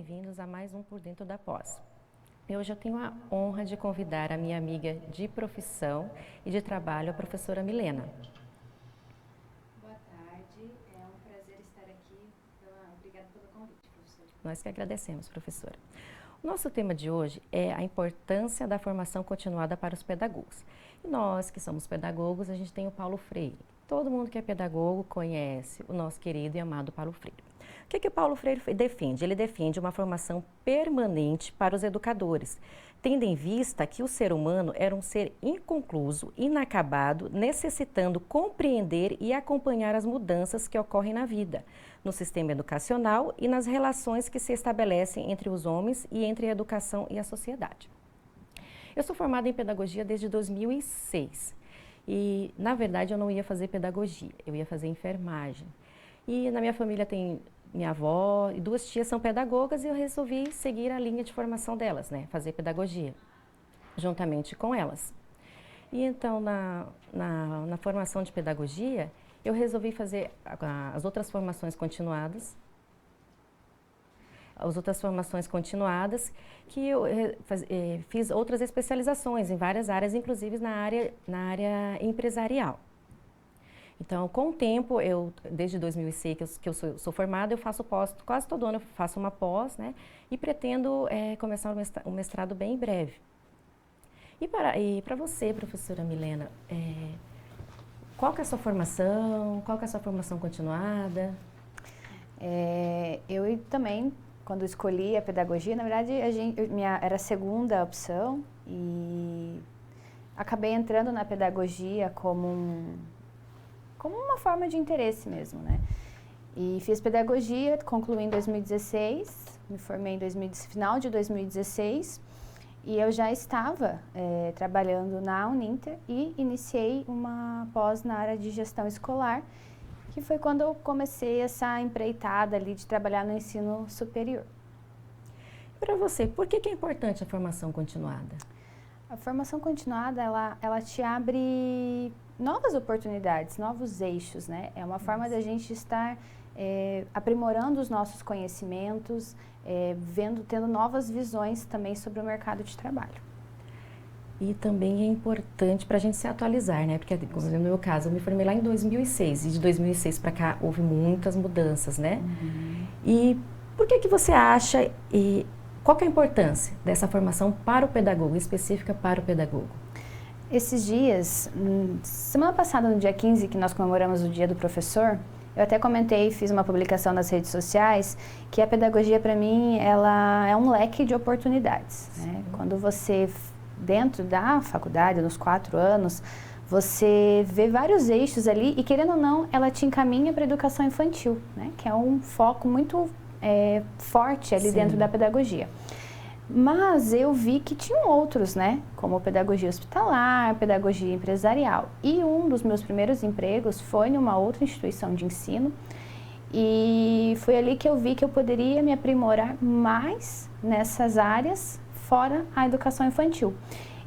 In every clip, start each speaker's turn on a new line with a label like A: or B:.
A: bem-vindos a mais um Por Dentro da Pós. E hoje eu tenho a honra de convidar a minha amiga de profissão e de trabalho, a professora Milena.
B: Boa tarde, é um prazer estar aqui. Obrigada pelo convite, professora.
A: Nós que agradecemos, professora. O nosso tema de hoje é a importância da formação continuada para os pedagogos. E nós que somos pedagogos, a gente tem o Paulo Freire. Todo mundo que é pedagogo conhece o nosso querido e amado Paulo Freire. O que o Paulo Freire defende? Ele defende uma formação permanente para os educadores, tendo em vista que o ser humano era um ser inconcluso, inacabado, necessitando compreender e acompanhar as mudanças que ocorrem na vida, no sistema educacional e nas relações que se estabelecem entre os homens e entre a educação e a sociedade. Eu sou formada em pedagogia desde 2006 e, na verdade, eu não ia fazer pedagogia, eu ia fazer enfermagem. E na minha família tem minha avó e duas tias são pedagogas e eu resolvi seguir a linha de formação delas, né? Fazer pedagogia, juntamente com elas. E então, na formação de pedagogia, eu resolvi fazer as outras formações continuadas. Que eu fiz outras especializações em várias áreas, inclusive na área empresarial. Então, com o tempo, desde 2006 que eu sou formada, eu faço pós, quase todo ano eu faço uma pós, né? E pretendo começar um mestrado bem em breve. E para você, professora Milena, qual que é a sua formação? Qual que é a sua formação continuada?
B: Eu também, quando escolhi a pedagogia, na verdade, era a segunda opção e acabei entrando na pedagogia como uma forma de interesse mesmo, né? E fiz pedagogia, concluí em 2016, me formei no final de 2016 e eu já estava trabalhando na Uninter e iniciei uma pós na área de gestão escolar, que foi quando eu comecei essa empreitada ali de trabalhar no ensino superior.
A: Para você, por que é importante a formação continuada?
B: A formação continuada, ela te abre novas oportunidades, novos eixos, né? É uma forma da gente estar aprimorando os nossos conhecimentos, tendo novas visões também sobre o mercado de trabalho.
A: E também é importante para a gente se atualizar, né? Porque, como no meu caso, eu me formei lá em 2006 e de 2006 para cá houve muitas mudanças, né?
B: Uhum.
A: E por que você acha qual que é a importância dessa formação para o pedagogo, específica para o pedagogo?
B: Esses dias, semana passada, no dia 15, que nós comemoramos o Dia do Professor, eu até comentei, fiz uma publicação nas redes sociais, que a pedagogia, para mim, ela é um leque de oportunidades, né? Quando você, dentro da faculdade, nos 4 anos, você vê vários eixos ali e, querendo ou não, ela te encaminha para a educação infantil, né? Que é um foco muito forte ali dentro da pedagogia. Mas eu vi que tinham outros, né? Como pedagogia hospitalar, pedagogia empresarial. E um dos meus primeiros empregos foi numa outra instituição de ensino. E foi ali que eu vi que eu poderia me aprimorar mais nessas áreas fora a educação infantil.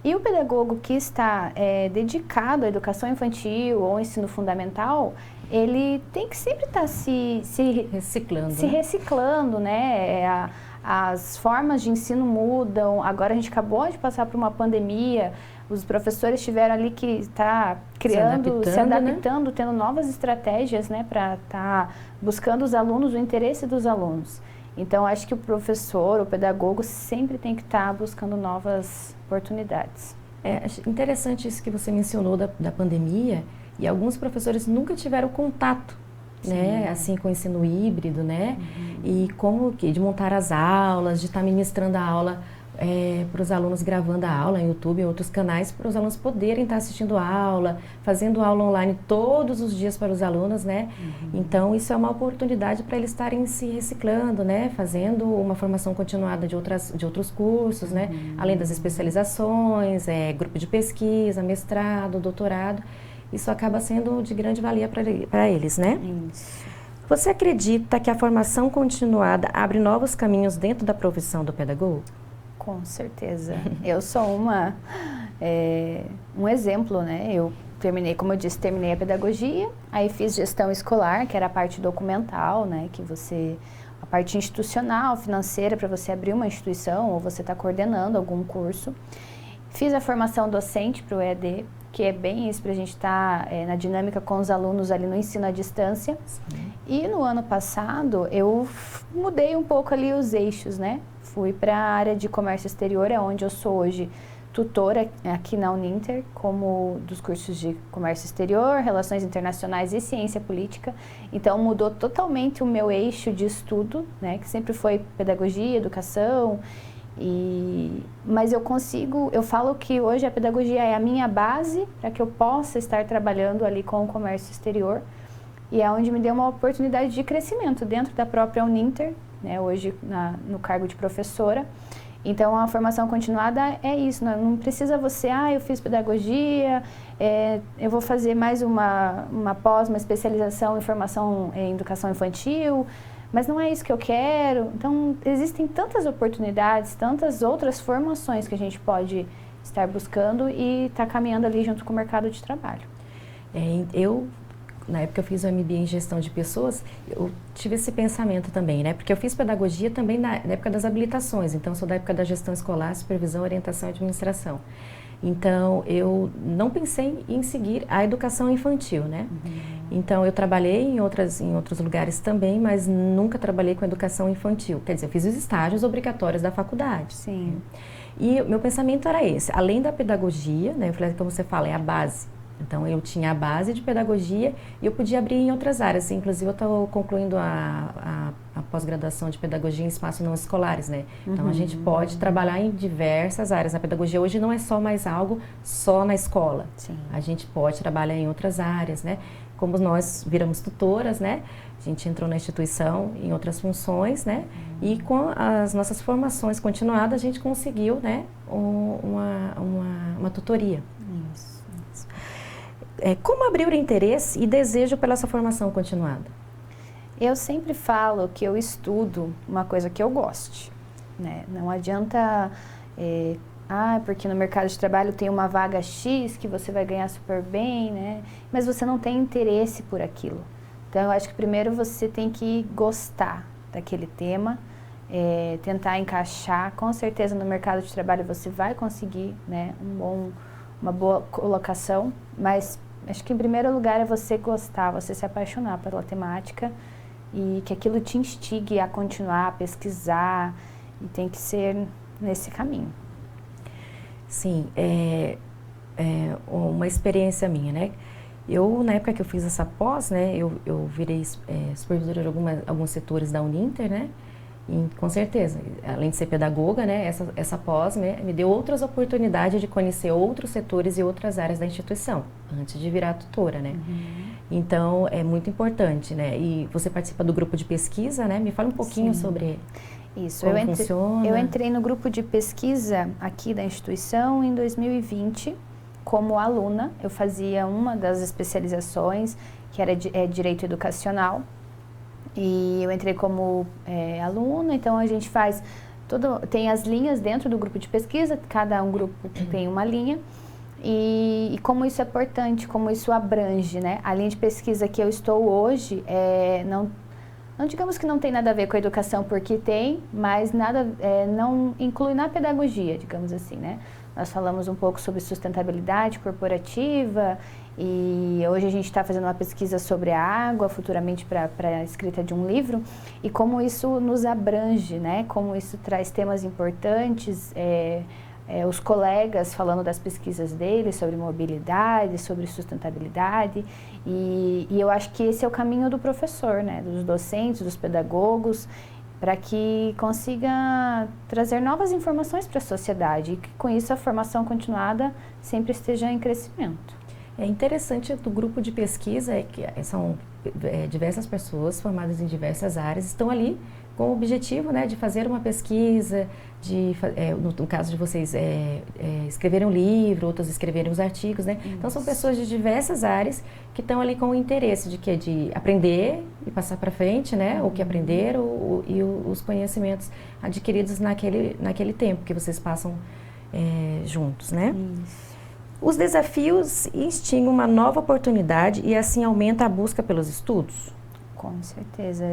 B: E o pedagogo que está dedicado à educação infantil ou ensino fundamental, ele tem que sempre estar se reciclando, né? As formas de ensino mudam, agora a gente acabou de passar por uma pandemia, os professores tiveram ali que estar criando, se adaptando, né? Tendo novas estratégias, né? Para estar buscando os alunos, o interesse dos alunos. Então, acho que o professor, o pedagogo, sempre tem que estar buscando novas oportunidades.
A: É interessante isso que você mencionou da pandemia, e alguns professores nunca tiveram contato, né, assim, com o ensino híbrido, né, e como de montar as aulas, de estar ministrando a aula para os alunos, gravando a aula em YouTube e outros canais, para os alunos poderem estar assistindo a aula, fazendo aula online todos os dias para os alunos, né, então isso é uma oportunidade para eles estarem se reciclando, né, fazendo uma formação continuada de outros cursos, né, além das especializações, grupo de pesquisa, mestrado, doutorado. Isso acaba sendo de grande valia para eles, né?
B: Isso.
A: Você acredita que a formação continuada abre novos caminhos dentro da profissão do pedagogo?
B: Com certeza. Eu sou um exemplo, né? Eu como eu disse, terminei a pedagogia, aí fiz gestão escolar, que era a parte documental, né? Que você a parte institucional, financeira, para você abrir uma instituição ou você está coordenando algum curso. Fiz a formação docente para o EAD, que é bem isso, para a gente estar na dinâmica com os alunos ali no ensino à distância. Sim. E no ano passado, eu mudei um pouco ali os eixos, né? Fui para a área de comércio exterior, é onde eu sou hoje tutora aqui na Uninter, como dos cursos de comércio exterior, relações internacionais e ciência política. Então mudou totalmente o meu eixo de estudo, né? Que sempre foi pedagogia, educação. Mas eu falo que hoje a pedagogia é a minha base para que eu possa estar trabalhando ali com o comércio exterior, e é onde me deu uma oportunidade de crescimento dentro da própria Uninter, né, hoje no cargo de professora. Então a formação continuada é isso, não precisa você, eu fiz pedagogia, eu vou fazer mais uma pós, uma especialização em formação em educação infantil, mas não é isso que eu quero. Então, existem tantas oportunidades, tantas outras formações que a gente pode estar buscando e estar caminhando ali junto com o mercado de trabalho.
A: Na época eu fiz o MBA em gestão de pessoas, eu tive esse pensamento também, né? Porque eu fiz pedagogia também na época das habilitações, então sou da época da gestão escolar, supervisão, orientação e administração. Então, eu não pensei em seguir a educação infantil, né? Então, eu trabalhei em outros lugares também, mas nunca trabalhei com educação infantil. Quer dizer, eu fiz os estágios obrigatórios da faculdade.
B: Sim.
A: E meu pensamento era esse. Além da pedagogia, né? Eu falei, como você fala, é a base. Então, eu tinha a base de pedagogia e eu podia abrir em outras áreas. Inclusive, eu estou concluindo a pós-graduação de pedagogia em espaços não escolares, né? Então, a gente pode trabalhar em diversas áreas. A pedagogia hoje não é só mais algo só na escola.
B: Sim.
A: A gente pode trabalhar em outras áreas, né? Como nós viramos tutoras, né? A gente entrou na instituição em outras funções, né? E com as nossas formações continuadas, a gente conseguiu, né? Uma tutoria.
B: Isso.
A: Como abrir o interesse e desejo pela sua formação continuada?
B: Eu sempre falo que eu estudo uma coisa que eu goste, né? Não adianta, porque no mercado de trabalho tem uma vaga X que você vai ganhar super bem, né? Mas você não tem interesse por aquilo. Então, eu acho que primeiro você tem que gostar daquele tema, tentar encaixar. Com certeza no mercado de trabalho você vai conseguir, né, uma boa colocação, mas acho que em primeiro lugar é você gostar, você se apaixonar pela temática e que aquilo te instigue a continuar, a pesquisar, e tem que ser nesse caminho.
A: Sim, é uma experiência minha, né? Eu, na época que eu fiz essa pós, né, eu virei supervisora de alguns setores da Uninter, né? E, com certeza, além de ser pedagoga, né, essa pós, né, me deu outras oportunidades de conhecer outros setores e outras áreas da instituição, antes de virar tutora, né? Então, é muito importante, né? E você participa do grupo de pesquisa, né? Me fala um pouquinho sobre
B: isso.
A: Como funciona.
B: Eu entrei no grupo de pesquisa aqui da instituição em 2020, como aluna. Eu fazia uma das especializações, que era Direito Educacional. E eu entrei como aluna, então a gente faz tem as linhas dentro do grupo de pesquisa, cada um grupo tem uma linha, e como isso é importante, como isso abrange, né? A linha de pesquisa que eu estou hoje, não digamos que não tem nada a ver com a educação, porque tem, mas não inclui na pedagogia, digamos assim, né? Nós falamos um pouco sobre sustentabilidade corporativa, e hoje a gente está fazendo uma pesquisa sobre a água, futuramente para a escrita de um livro, e como isso nos abrange, né? Como isso traz temas importantes, os colegas falando das pesquisas deles sobre mobilidade, sobre sustentabilidade, e eu acho que esse é o caminho do professor, né? Dos docentes, dos pedagogos, para que consiga trazer novas informações para a sociedade e que com isso a formação continuada sempre esteja em crescimento.
A: É interessante do grupo de pesquisa que são diversas pessoas formadas em diversas áreas, estão ali com o objetivo, né, de fazer uma pesquisa, no caso de vocês escreverem um livro, outros escreverem os artigos, né? Isso. Então são pessoas de diversas áreas que estão ali com o interesse de aprender e passar para frente, né, o que aprenderam e os conhecimentos adquiridos naquele tempo que vocês passam juntos, né?
B: Isso.
A: Os desafios instigam uma nova oportunidade e assim aumenta a busca pelos estudos?
B: Com certeza.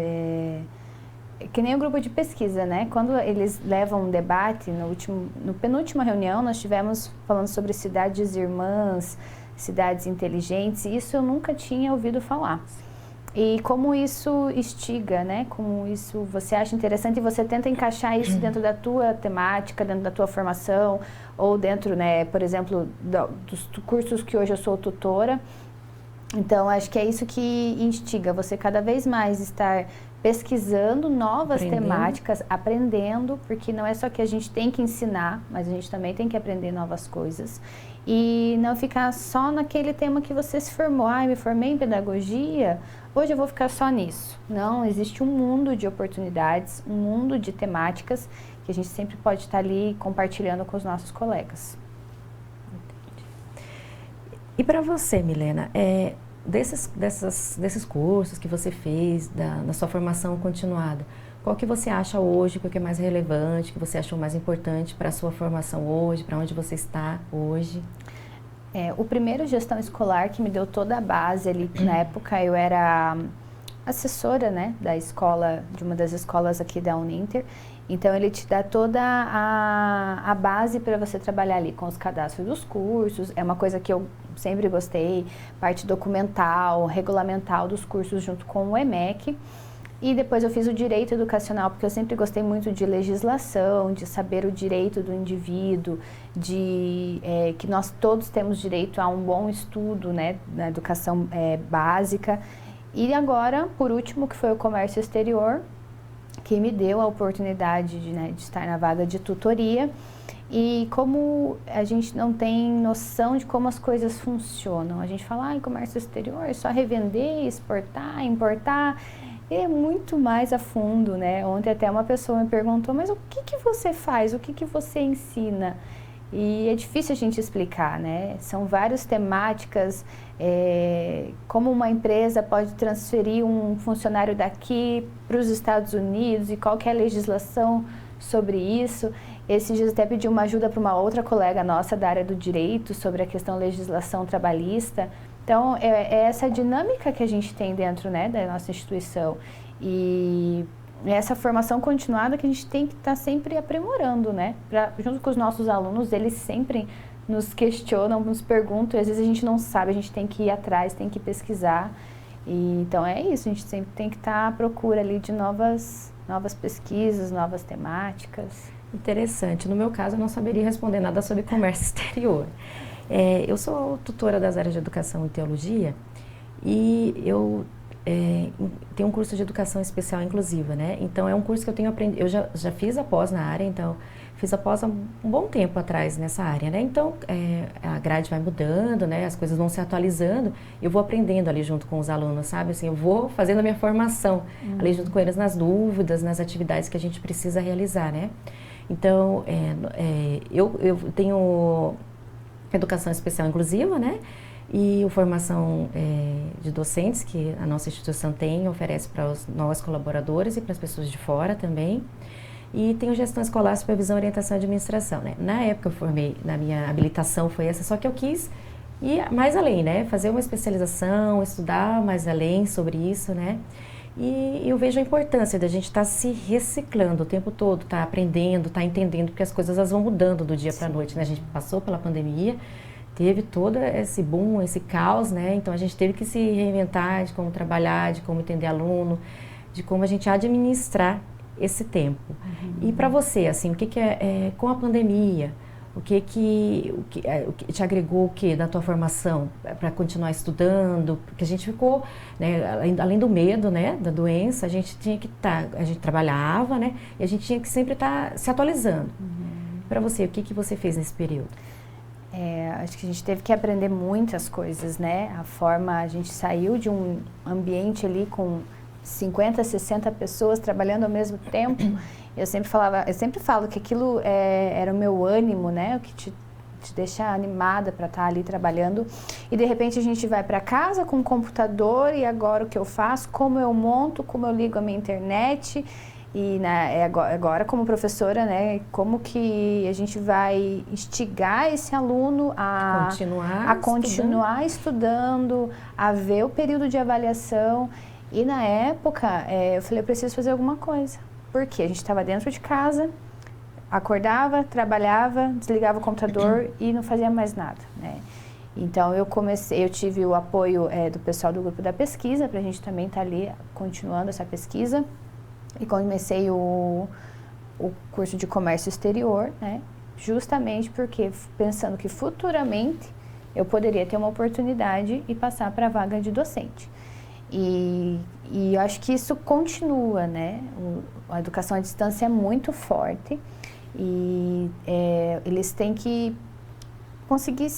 B: que nem o grupo de pesquisa, né? Quando eles levam um debate, no penúltima reunião, nós tivemos falando sobre cidades irmãs, cidades inteligentes, e isso eu nunca tinha ouvido falar. E como isso instiga, né? Como isso você acha interessante e você tenta encaixar isso dentro da tua temática, dentro da tua formação, ou dentro, né, por exemplo, dos cursos que hoje eu sou tutora. Então, acho que é isso que instiga você cada vez mais estar pesquisando novas temáticas, aprendendo, porque não é só que a gente tem que ensinar, mas a gente também tem que aprender novas coisas. E não ficar só naquele tema que você se formou. Ah, eu me formei em pedagogia, hoje eu vou ficar só nisso. Não, existe um mundo de oportunidades, um mundo de temáticas que a gente sempre pode estar ali compartilhando com os nossos colegas.
A: E para você, Milena, desses cursos que você fez, na sua formação continuada, qual que você acha hoje, o que é mais relevante, que você achou mais importante para a sua formação hoje, para onde você está hoje?
B: O primeiro, gestão escolar, que me deu toda a base ali, na época eu era assessora, né, da escola, de uma das escolas aqui da Uninter. Então, ele te dá toda a base para você trabalhar ali com os cadastros dos cursos. É uma coisa que eu sempre gostei, parte documental, regulamental dos cursos junto com o EMEC. E depois eu fiz o direito educacional, porque eu sempre gostei muito de legislação, de saber o direito do indivíduo, que nós todos temos direito a um bom estudo, né, na educação básica. E agora, por último, que foi o comércio exterior, que me deu a oportunidade de estar na vaga de tutoria. E como a gente não tem noção de como as coisas funcionam, a gente fala, comércio exterior é só revender, exportar, importar, e é muito mais a fundo, né? Ontem até uma pessoa me perguntou, mas o que você faz, o que você ensina? E é difícil a gente explicar, né? São várias temáticas, como uma empresa pode transferir um funcionário daqui para os Estados Unidos e qual que é a legislação sobre isso. Esses dias até pedi uma ajuda para uma outra colega nossa da área do direito sobre a questão da legislação trabalhista. Então, é essa dinâmica que a gente tem dentro, né, da nossa instituição. E essa formação continuada que a gente tem que estar sempre aprimorando, né? Junto com os nossos alunos, eles sempre nos questionam, nos perguntam, e às vezes a gente não sabe, a gente tem que ir atrás, tem que pesquisar. E, então é isso, a gente sempre tem que estar à procura ali de novas pesquisas, novas temáticas.
A: Interessante. No meu caso, eu não saberia responder nada sobre comércio exterior. Eu sou tutora das áreas de educação e teologia e eu tenho um curso de educação especial inclusiva, né? Então, é um curso que eu tenho aprendido. Eu já fiz a pós na área, então, fiz a pós há um bom tempo atrás nessa área, né? Então, a grade vai mudando, né? As coisas vão se atualizando. Eu vou aprendendo ali junto com os alunos, sabe? Assim, eu vou fazendo a minha formação ali junto com eles nas dúvidas, nas atividades que a gente precisa realizar, né? Então, eu tenho educação especial inclusiva, né? E formação de docentes que a nossa instituição oferece para os novos colaboradores e para as pessoas de fora também. E tenho gestão escolar, supervisão, orientação e administração, né? Na época eu formei, na minha habilitação foi essa, só que eu quis ir mais além, né? Fazer uma especialização, estudar mais além sobre isso, né? E eu vejo a importância da gente estar se reciclando o tempo todo, estar aprendendo, estar entendendo, porque as coisas elas vão mudando do dia para a noite, né? A gente passou pela pandemia, teve todo esse boom, esse caos, né? Então a gente teve que se reinventar de como trabalhar, de como entender aluno, de como a gente administrar esse tempo. E para você, assim, o que com a pandemia, o que te agregou o que na tua formação para continuar estudando? Porque a gente ficou, né, além do medo, né, da doença, a gente tinha que a gente trabalhava, né, e a gente tinha que sempre estar se atualizando. Para você, o que você fez nesse período?
B: Acho que a gente teve que aprender muitas coisas, né? A gente saiu de um ambiente ali com 50, 60 pessoas trabalhando ao mesmo tempo. Eu sempre falo que aquilo era o meu ânimo, né? O que te deixa animada para estar ali trabalhando. E de repente a gente vai para casa com o computador e agora o que eu faço, como eu monto, como eu ligo a minha internet. E agora como professora, né, como que a gente vai instigar esse aluno a continuar estudando, a ver o período de avaliação. E na época, eu falei, eu preciso fazer alguma coisa. Porque a gente estava dentro de casa, acordava, trabalhava, desligava o computador e não fazia mais nada, né? Então eu tive o apoio do pessoal do grupo da pesquisa, para a gente também estar ali continuando essa pesquisa. E comecei o curso de comércio exterior, né? Justamente porque pensando que futuramente eu poderia ter uma oportunidade e passar para a vaga de docente. E eu acho que isso continua, né? A educação à distância é muito forte e eles têm que conseguir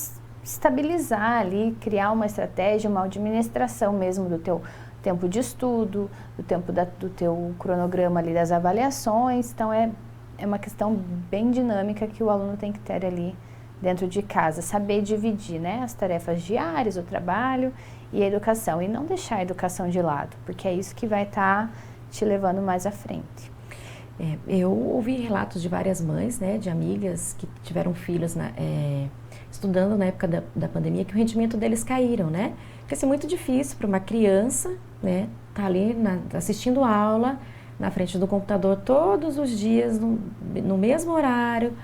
B: estabilizar ali, criar uma estratégia, uma administração mesmo do teu tempo de estudo, do tempo do teu cronograma ali das avaliações. Então é uma questão bem dinâmica que o aluno tem que ter ali dentro de casa, saber dividir, né, as tarefas diárias, o trabalho e a educação, e não deixar a educação de lado, porque é isso que vai estar te levando mais à frente.
A: Eu ouvi relatos de várias mães, né, de amigas que tiveram filhos estudando na época da pandemia, que o rendimento deles caíram, né? Porque assim, é muito difícil para uma criança, né, tá ali assistindo aula na frente do computador todos os dias, no mesmo horário,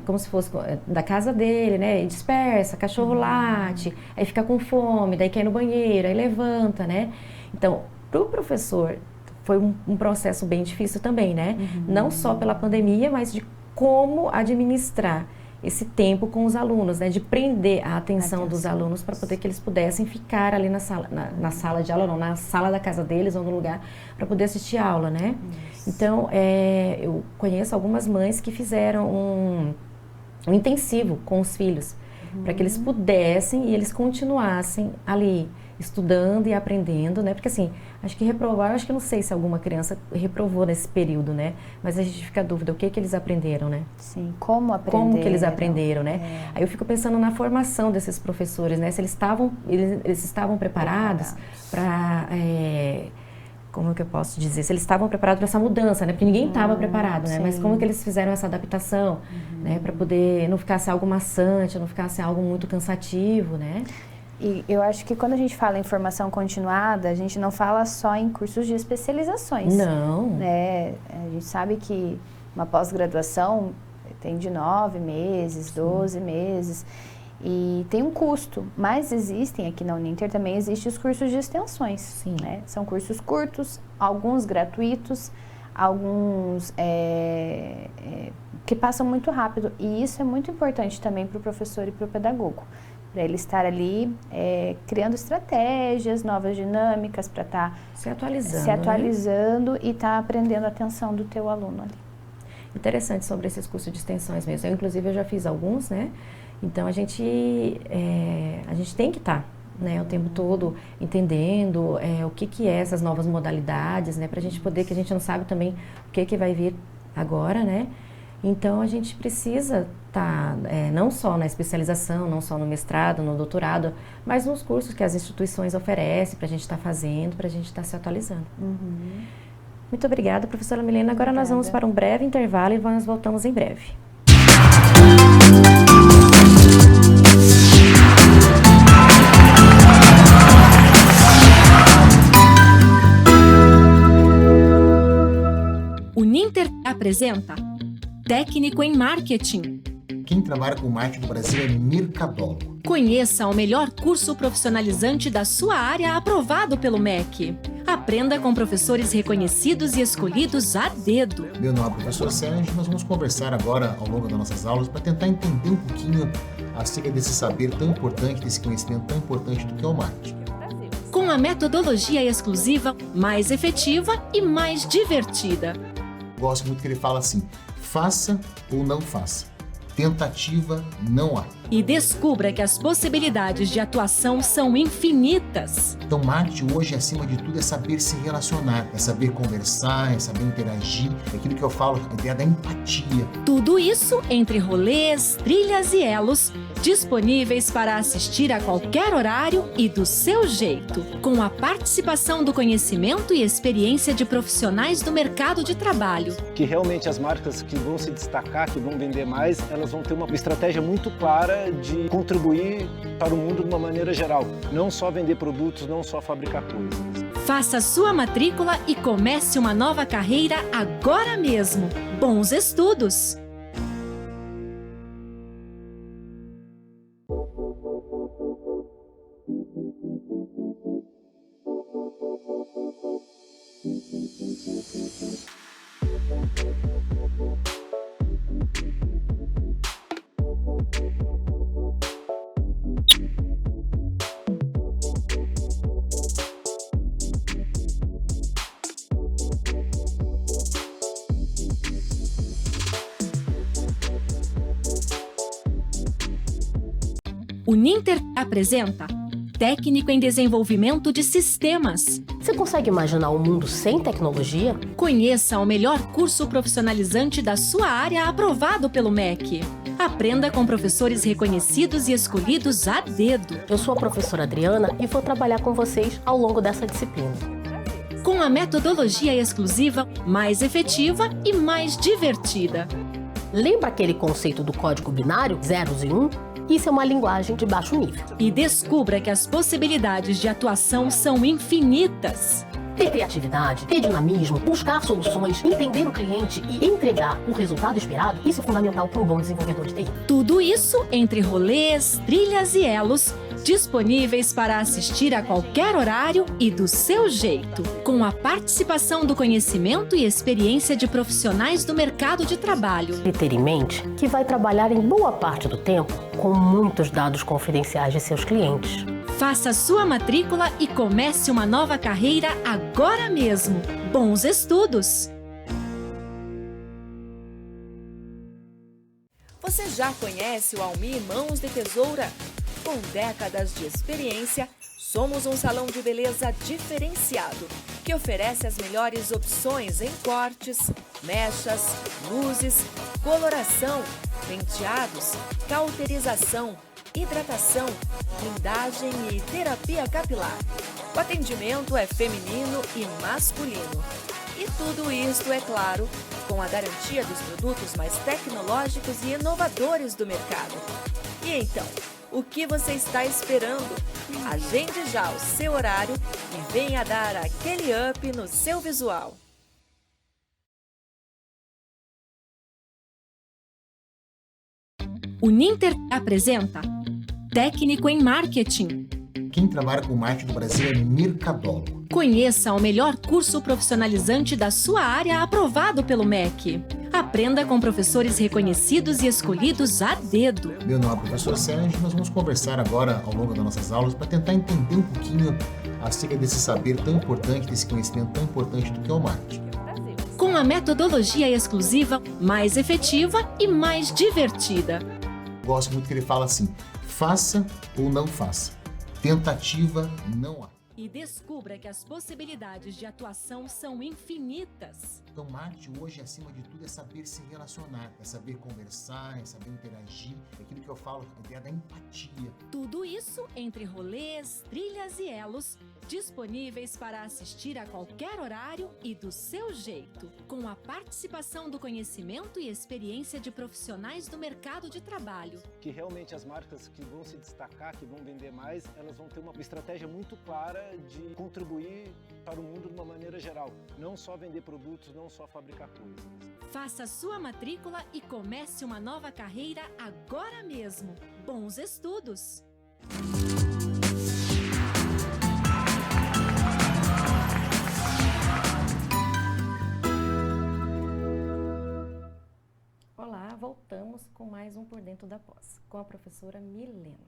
A: como se fosse da casa dele, né? E dispersa, cachorro late, aí fica com fome, daí quer ir no banheiro, aí levanta, né? Então, para o professor, foi um processo bem difícil também, né? Não só pela pandemia, mas de como administrar esse tempo com os alunos, né? De prender a atenção dos alunos para poder que eles pudessem ficar ali na sala de aula, não, na sala da casa deles ou no lugar para poder assistir aula, né? Isso. Então, eu conheço algumas mães que fizeram um intensivo com os filhos, para que eles pudessem e eles continuassem ali estudando e aprendendo, né? Porque assim, acho que reprovar, acho que não sei se alguma criança reprovou nesse período, né? Mas a gente fica a dúvida, o que eles aprenderam, né?
B: Sim, como aprenderam.
A: Como que eles aprenderam, né? Aí eu fico pensando na formação desses professores, né? Se eles estavam preparados para... como que eu posso dizer? Se eles estavam preparados para essa mudança, né? Porque ninguém estava preparado, né? Sim. Mas como que eles fizeram essa adaptação, né? Para poder não ficar algo maçante, não ficar algo muito cansativo, né?
B: E eu acho que quando a gente fala em formação continuada, a gente não fala só em cursos de especializações.
A: Não.
B: Né? A gente sabe que uma pós-graduação tem de 9 meses, 12 meses, e tem um custo. Mas existem, aqui na Uninter também existem os cursos de extensões.
A: Sim.
B: Né? São cursos curtos, alguns gratuitos, alguns que passam muito rápido. E isso é muito importante também para o professor e para o pedagogo. Para ele estar ali criando estratégias, novas dinâmicas, para estar
A: se atualizando,
B: né? E estar aprendendo a atenção do teu aluno ali.
A: Interessante sobre esses cursos de extensões mesmo. Inclusive, eu já fiz alguns, né? Então, a gente tem que estar, né, o tempo todo entendendo o que é essas novas modalidades, né? Para a gente poder, que a gente não sabe também o que vai vir agora, né? Então, a gente precisa estar não só na especialização, não só no mestrado, no doutorado, mas nos cursos que as instituições oferecem para a gente estar fazendo, para a gente estar se atualizando. Muito obrigada, professora Milena. Agora nós vamos para um breve intervalo e nós voltamos em breve.
C: Uninter apresenta Técnico em Marketing.
D: Quem trabalha com marketing do Brasil é Mercadólogo.
C: Conheça o melhor curso profissionalizante da sua área aprovado pelo MEC. Aprenda com professores reconhecidos e escolhidos a dedo.
D: Meu nome é o professor Sérgio. Nós vamos conversar agora ao longo das nossas aulas para tentar entender um pouquinho acerca desse saber tão importante, desse conhecimento tão importante do que é o marketing.
C: Com a metodologia exclusiva, mais efetiva e mais divertida.
D: Gosto muito que ele fala assim: faça ou não faça. Tentativa não há.
C: E descubra que as possibilidades de atuação são infinitas.
D: Então, marketing hoje, acima de tudo, é saber se relacionar, é saber conversar, é saber interagir, é aquilo que eu falo, a ideia da empatia.
C: Tudo isso entre rolês, trilhas e elos, disponíveis para assistir a qualquer horário e do seu jeito, com a participação do conhecimento e experiência de profissionais do mercado de trabalho.
E: Que realmente as marcas que vão se destacar, que vão vender mais, elas vão ter uma estratégia muito clara de contribuir para o mundo de uma maneira geral. Não só vender produtos, não só fabricar coisas.
C: Faça sua matrícula e comece uma nova carreira agora mesmo. Bons estudos! O Ninter apresenta Técnico em Desenvolvimento de Sistemas.
F: Você consegue imaginar um mundo sem tecnologia?
C: Conheça o melhor curso profissionalizante da sua área aprovado pelo MEC. Aprenda com professores reconhecidos e escolhidos a dedo.
F: Eu sou a professora Adriana e vou trabalhar com vocês ao longo dessa disciplina.
C: Com a metodologia exclusiva, mais efetiva e mais divertida.
F: Lembra aquele conceito do código binário, zeros e 1? Isso é uma linguagem de baixo nível.
C: E descubra que as possibilidades de atuação são infinitas.
F: Ter criatividade, ter dinamismo, buscar soluções, entender o cliente e entregar o resultado esperado, isso é fundamental para um bom desenvolvedor de TI.
C: Tudo isso entre rolês, trilhas e elos, disponíveis para assistir a qualquer horário e do seu jeito, com a participação do conhecimento e experiência de profissionais do mercado de trabalho.
F: E ter em mente que vai trabalhar em boa parte do tempo com muitos dados confidenciais de seus clientes.
C: Faça sua matrícula e comece uma nova carreira agora mesmo. Bons estudos!
G: Você já conhece o Almi Mãos de Tesoura? Com décadas de experiência, somos um salão de beleza diferenciado, que oferece as melhores opções em cortes, mechas, luzes, coloração, penteados, cauterização, hidratação, blindagem e terapia capilar. O atendimento é feminino e masculino. E tudo isto, é claro, com a garantia dos produtos mais tecnológicos e inovadores do mercado. E então, o que você está esperando? Agende já o seu horário e venha dar aquele up no seu visual.
C: O Ninter apresenta Técnico em Marketing.
D: Quem trabalha com marketing do Brasil é Mercadólogo.
C: Conheça o melhor curso profissionalizante da sua área aprovado pelo MEC. Aprenda com professores reconhecidos e escolhidos a dedo.
D: Meu nome é o professor Sérgio. Nós vamos conversar agora ao longo das nossas aulas para tentar entender um pouquinho acerca desse saber tão importante, desse conhecimento tão importante do que é o marketing.
C: Com a metodologia exclusiva, mais efetiva e mais divertida.
D: Gosto muito que ele fala assim: faça ou não faça. Tentativa não há.
C: E descubra que as possibilidades de atuação são infinitas.
D: Então, marketing hoje, acima de tudo, é saber se relacionar, é saber conversar, é saber interagir, é aquilo que eu falo, a ideia da empatia.
C: Tudo isso entre rolês, trilhas e elos, disponíveis para assistir a qualquer horário e do seu jeito, com a participação do conhecimento e experiência de profissionais do mercado de trabalho.
E: Que realmente as marcas que vão se destacar, que vão vender mais, elas vão ter uma estratégia muito clara de contribuir para o mundo de uma maneira geral. Não só vender produtos, não só fabricar coisas.
C: Faça sua matrícula e comece uma nova carreira agora mesmo. Bons estudos!
A: Olá, voltamos com mais um Por Dentro da Pós, com a professora Milena.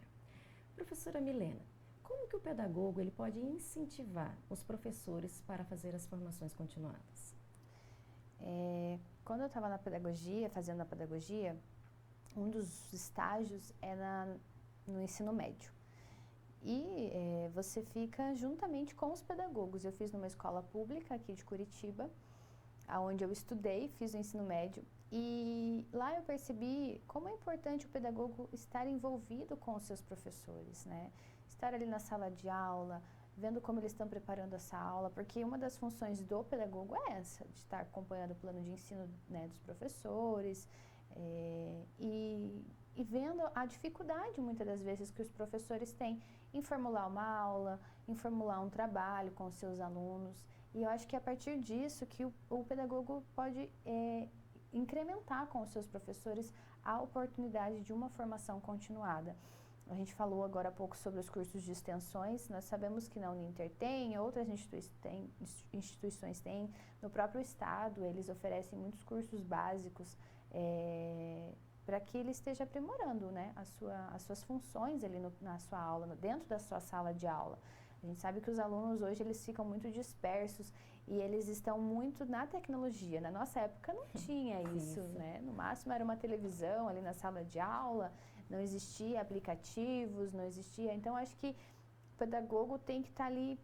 A: Professora Milena, como que o pedagogo ele pode incentivar os professores para fazer as formações continuadas?
B: Quando eu estava na pedagogia, fazendo a pedagogia, um dos estágios era no ensino médio. E você fica juntamente com os pedagogos. Eu fiz numa escola pública aqui de Curitiba, onde eu estudei, fiz o ensino médio. E lá eu percebi como é importante o pedagogo estar envolvido com os seus professores, né? Estar ali na sala de aula, vendo como eles estão preparando essa aula, porque uma das funções do pedagogo é essa, de estar acompanhando o plano de ensino, né, dos professores e vendo a dificuldade, muitas das vezes, que os professores têm em formular uma aula, em formular um trabalho com os seus alunos. E eu acho que é a partir disso que o pedagogo pode incrementar com os seus professores a oportunidade de uma formação continuada. A gente falou agora há pouco sobre os cursos de extensões, nós sabemos que na Uninter tem, outras instituições têm, no próprio estado eles oferecem muitos cursos básicos para que ele esteja aprimorando, né, as suas funções ali na sua aula, dentro da sua sala de aula. A gente sabe que os alunos hoje eles ficam muito dispersos e eles estão muito na tecnologia. Na nossa época não tinha isso, né? No máximo era uma televisão ali na sala de aula, não existia aplicativos, não existia. Então acho que o pedagogo tem que estar ali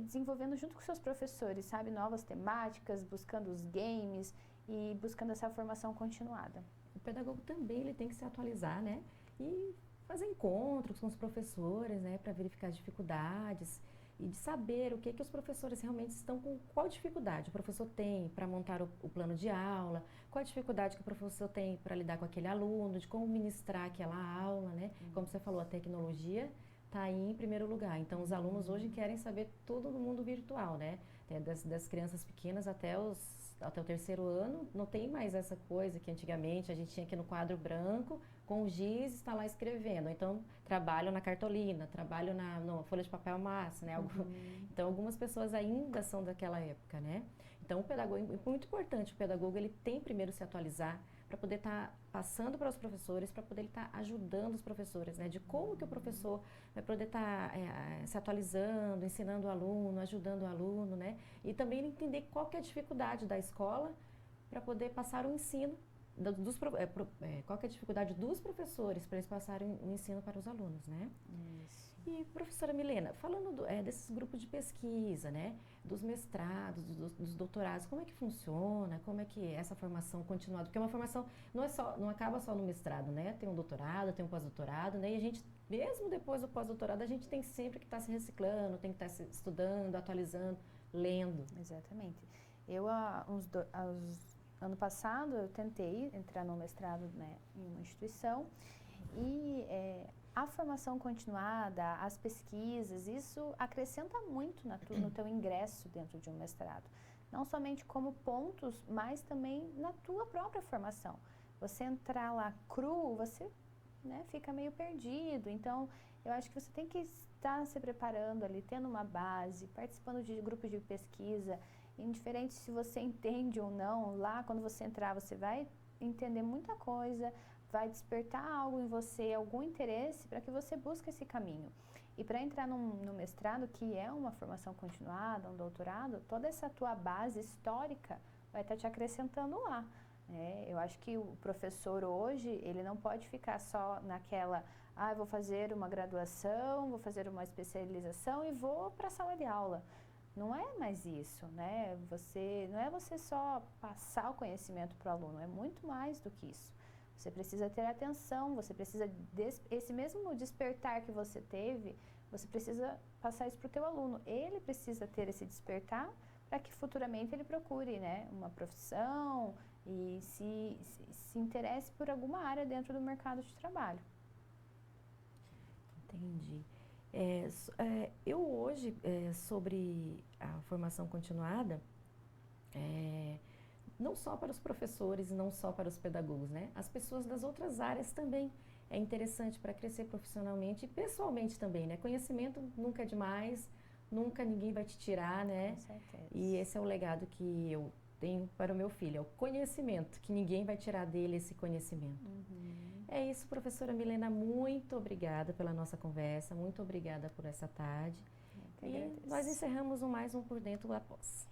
B: desenvolvendo junto com seus professores, sabe? Novas temáticas, buscando os games e buscando essa formação continuada.
A: O pedagogo também ele tem que se atualizar, né? E fazer encontros com os professores, né, para verificar as dificuldades e de saber o que os professores realmente estão com, qual dificuldade o professor tem para montar o plano de aula, qual a dificuldade que o professor tem para lidar com aquele aluno, de como ministrar aquela aula, né? Como você falou, a tecnologia está aí em primeiro lugar. Então, os alunos hoje querem saber tudo no mundo virtual, né? Das crianças pequenas até o terceiro ano, não tem mais essa coisa que antigamente a gente tinha aqui no quadro branco, com o giz, está lá escrevendo. Então, trabalho na cartolina, trabalho na folha de papel massa, né? Então, algumas pessoas ainda são daquela época, né? Então, o pedagogo, é muito importante, o pedagogo ele tem primeiro se atualizar para poder estar passando para os professores, para poder estar ajudando os professores, né? De como que o professor vai poder estar se atualizando, ensinando o aluno, ajudando o aluno, né? E também entender qual que é a dificuldade da escola para poder passar o ensino, qual que é a dificuldade dos professores para eles passarem o ensino para os alunos, né?
B: Isso.
A: E, professora Milena, falando desses grupos de pesquisa, né? Dos mestrados, dos doutorados, como é que funciona? Como é que é essa formação continuada? Porque uma formação não acaba só no mestrado, né? Tem um doutorado, tem um pós-doutorado, né? E a gente, mesmo depois do pós-doutorado, a gente tem sempre que estar se reciclando, tem que estar se estudando, atualizando, lendo.
B: Exatamente. Eu, ano passado, eu tentei entrar no mestrado, né, em uma instituição e a formação continuada, as pesquisas, isso acrescenta muito no teu ingresso dentro de um mestrado. Não somente como pontos, mas também na tua própria formação. Você entrar lá cru, você, né, fica meio perdido. Então, eu acho que você tem que estar se preparando ali, tendo uma base, participando de grupos de pesquisa. Indiferente se você entende ou não, lá quando você entrar você vai entender muita coisa, vai despertar algo em você, algum interesse para que você busque esse caminho. E para entrar no mestrado, que é uma formação continuada, um doutorado, toda essa tua base histórica vai estar te acrescentando lá. Eu acho que o professor hoje, ele não pode ficar só naquela, vou fazer uma graduação, vou fazer uma especialização e vou para a sala de aula. Não é mais isso, né? Não é você só passar o conhecimento para o aluno, é muito mais do que isso. Você precisa ter atenção, você precisa, esse mesmo despertar que você teve, você precisa passar isso para o teu aluno. Ele precisa ter esse despertar para que futuramente ele procure, né, uma profissão e se interesse por alguma área dentro do mercado de trabalho.
A: Entendi. Eu hoje, sobre a formação continuada, não só para os professores, não só para os pedagogos, né? As pessoas das outras áreas também é interessante para crescer profissionalmente e pessoalmente também, né? Conhecimento nunca é demais, nunca ninguém vai te tirar, né?
B: Com certeza.
A: E esse é o legado que eu tenho para o meu filho, é o conhecimento, que ninguém vai tirar dele esse conhecimento. É isso, professora Milena, muito obrigada pela nossa conversa, muito obrigada por essa tarde. E nós encerramos mais um Por Dentro da Pós.